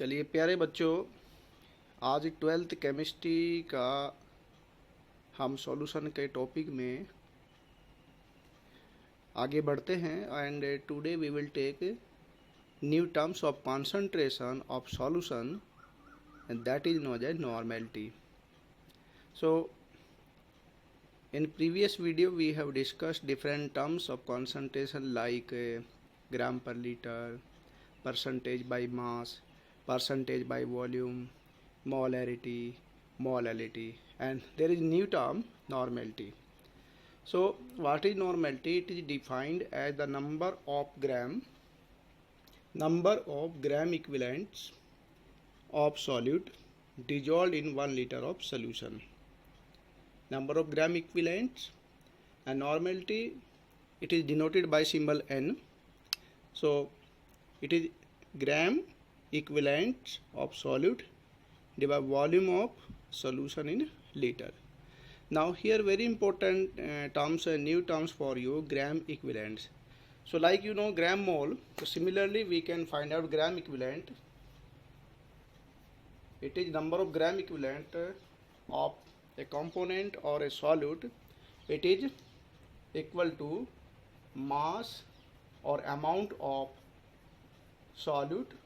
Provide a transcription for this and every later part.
चलिए प्यारे बच्चों, आज 12th केमिस्ट्री का हम सॉल्यूशन के टॉपिक में आगे बढ़ते हैं। And today we will take new terms of concentration of solution, and that is known as normality. So in previous video we have discussed different terms of concentration like gram per liter, percentage by mass, percentage by volume, molarity, molality, and there is new term normality. So what is normality? It is defined as the number of gram equivalents of solute dissolved in 1 liter of solution. Number of gram equivalents, and normality, it is denoted by symbol N. So it is gram equivalents of solute divided by volume of solution in liter. Now here very important terms, new terms for you, gram equivalents. So like you know gram mole, so similarly we can find out gram equivalent. It is number of gram equivalent of a component or a solute. It is equal to mass or amount of solute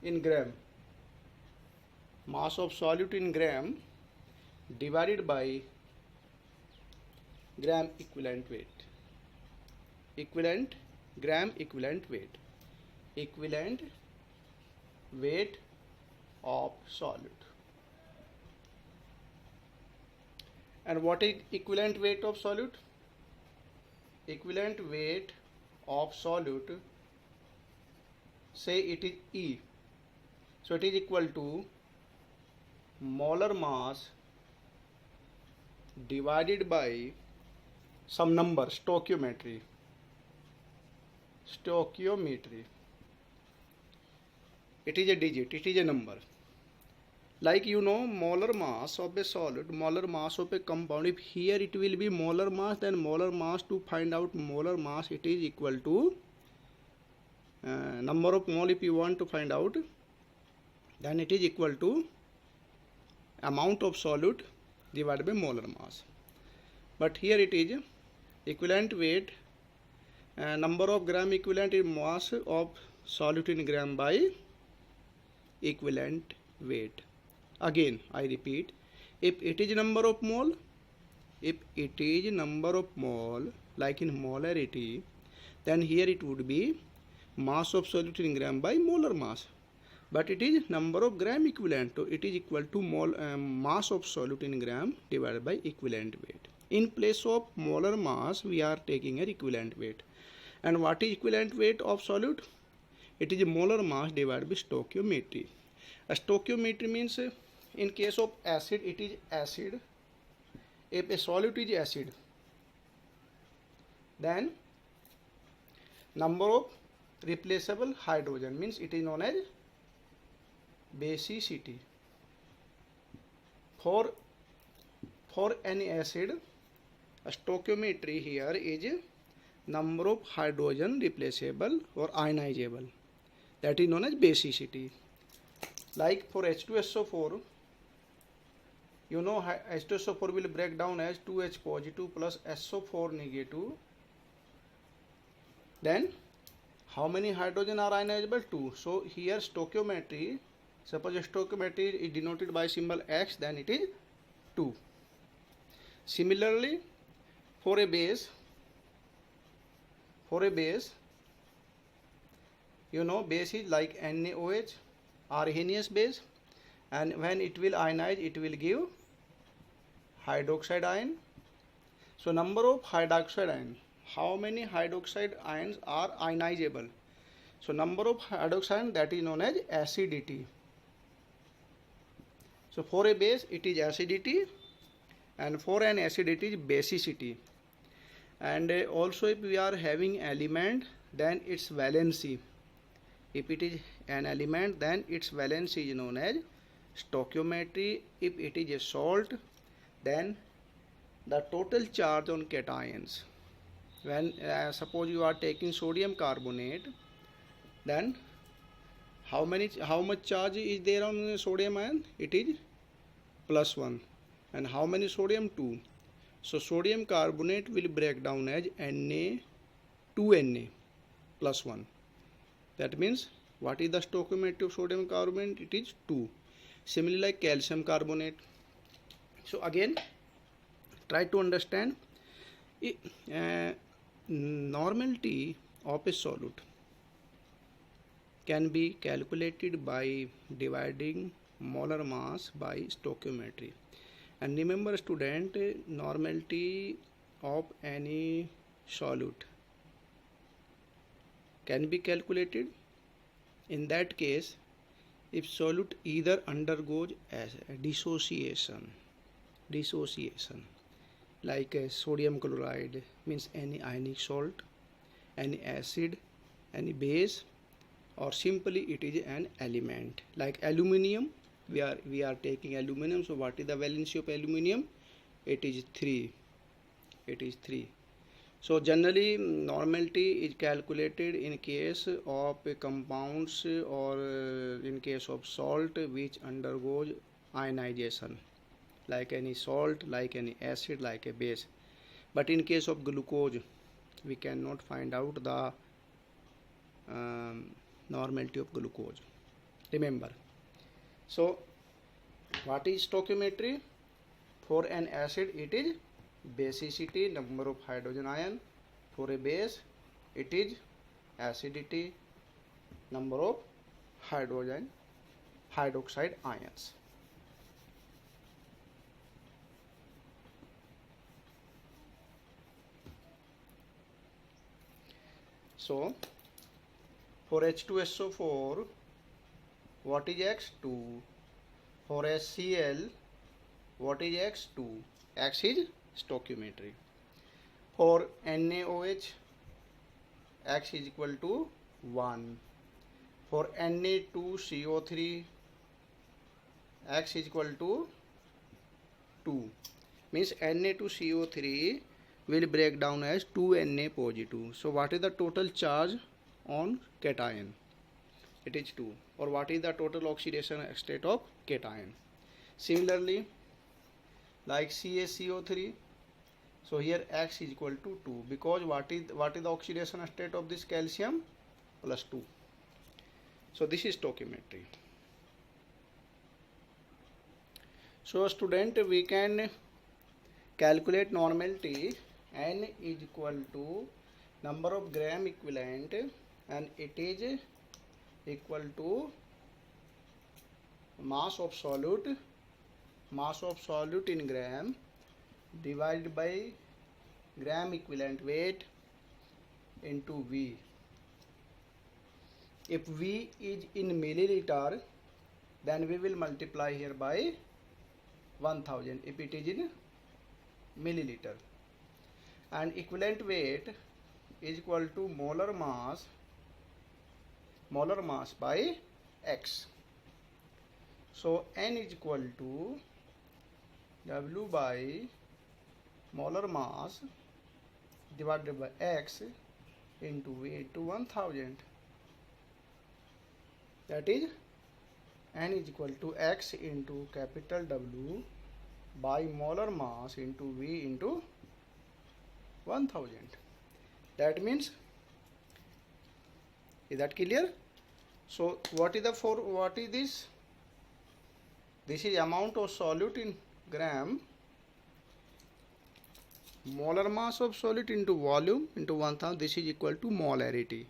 in gram. Mass of solute in gram divided by gram equivalent weight. Gram equivalent weight. Equivalent weight of solute. And what is equivalent weight of solute? Equivalent weight of solute, say it is E. So it is equal to molar mass divided by some number, stoichiometry. It is a digit, it is a number. Like you know molar mass of a solid, molar mass of a compound, if here it will be molar mass, then molar mass, to find out molar mass, it is equal to number of mole. If you want to find out, then it is equal to amount of solute divided by molar mass. But here it is equivalent weight, number of gram equivalent is mass of solute in gram by equivalent weight. Again I repeat, if it is number of mole, like in molarity, then here it would be mass of solute in gram by molar mass. But it is number of gram equivalent, so it is equal to mass of solute in gram divided by equivalent weight. In place of molar mass we are taking an equivalent weight. And what is equivalent weight of solute? It is molar mass divided by stoichiometry. A stoichiometry means in case of acid, it is acid. If a solute is acid, then number of replaceable hydrogen, means it is known as basicity. For any acid, a stoichiometry here is number of hydrogen replaceable or ionizable, that is known as basicity. Like for H2SO4, you know H2SO4 will break down as 2H positive plus SO4 negative. Then how many hydrogen are ionizable? 2. So here stoichiometry, suppose stoichiometry is denoted by symbol X, then it is 2. Similarly for a base, you know base is like NaOH, Arrhenius base, and when it will ionize, it will give hydroxide ion. So number of hydroxide ion, how many hydroxide ions are ionizable? So number of hydroxide ion, that is known as acidity. So for a base it is acidity, and for an acid it is basicity. And also if we are having element, then its valency. If it is an element, then its valency is known as stoichiometry. If it is a salt, then the total charge on cations. When suppose you are taking sodium carbonate, then how much charge is there on sodium ion? It is +1. And how many sodium? 2. So sodium carbonate will break down as Na 2Na +1. That means what is the stoichiometry of sodium carbonate? It is 2. Similarly, like calcium carbonate. So again, try to understand normality of a solute can be calculated by dividing molar mass by stoichiometry. And remember student, normality of any solute can be calculated in that case if solute either undergoes as a dissociation like sodium chloride, means any ionic salt, any acid, any base, or simply it is an element like aluminium. We are taking aluminium. So what is the valency of aluminium? It is 3. So generally normality is calculated in case of compounds or in case of salt which undergoes ionization, like any salt, like any acid, like a base. But in case of glucose we cannot find out the normality of glucose, remember. So what is stoichiometry? For an acid it is basicity, number of hydrogen ion. For a base it is acidity, number of hydroxide ions. So for H2SO4 what is X2? For HCl what is X2? X is stoichiometry. For NaOH X is equal to 1. For Na2CO3 X is equal to 2. Means Na2CO3 will break down as 2Na positive. So what is the total charge on cation? It is 2. Or what is the total oxidation state of cation? Similarly, like CaCO3, so here X is equal to 2 because what is the oxidation state of this calcium? +2. So this is stoichiometry. So student, we can calculate normality. N is equal to number of gram equivalent and it is equal to mass of solute in gram divided by gram equivalent weight into V. If V is in milliliter, then we will multiply here by 1000 if it is in milliliter. And equivalent weight is equal to molar mass by X. So N is equal to W by molar mass divided by X into V to 1000. That is N is equal to X into capital W by molar mass into V into 1000. That means, is that clear? So what is this? This is amount of solute in gram, molar mass of solute into volume into 1000. This is equal to molarity.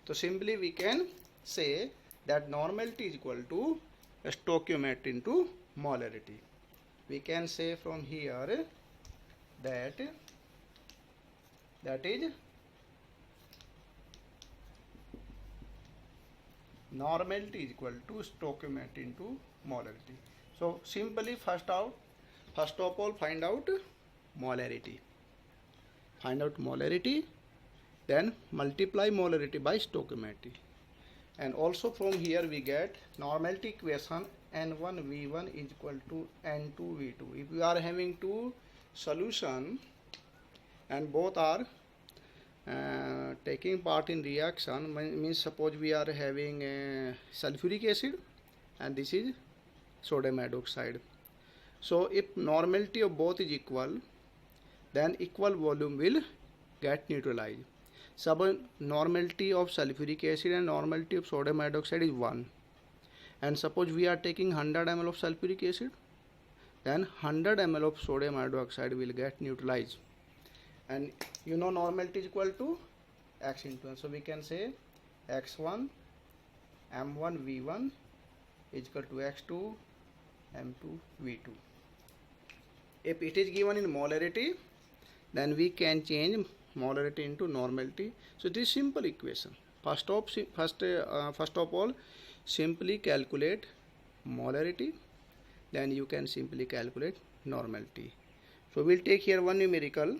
So simply we can say that normality is equal to stoichiometry into molarity. We can say from here that is normality is equal to stoichiometry into molarity. So simply first of all find out molarity. Then multiply molarity by stoichiometry. And also from here we get normality equation N1V1 is equal to N2V2. If you are having two solution and both are taking part in reaction means suppose we are having sulfuric acid and this is sodium hydroxide. So if normality of both is equal, then equal volume will get neutralized. Suppose normality of sulfuric acid and normality of sodium hydroxide is 1, and suppose we are taking 100 ml of sulfuric acid, then 100 ml of sodium hydroxide will get neutralized. And you know normality is equal to x into 1, so we can say x1 m1 v1 is equal to x2 m2 v2. If it is given in molarity, then we can change molarity into normality. So this is simple equation. First of all, simply calculate molarity, then you can simply calculate normality. So we'll take here one numerical.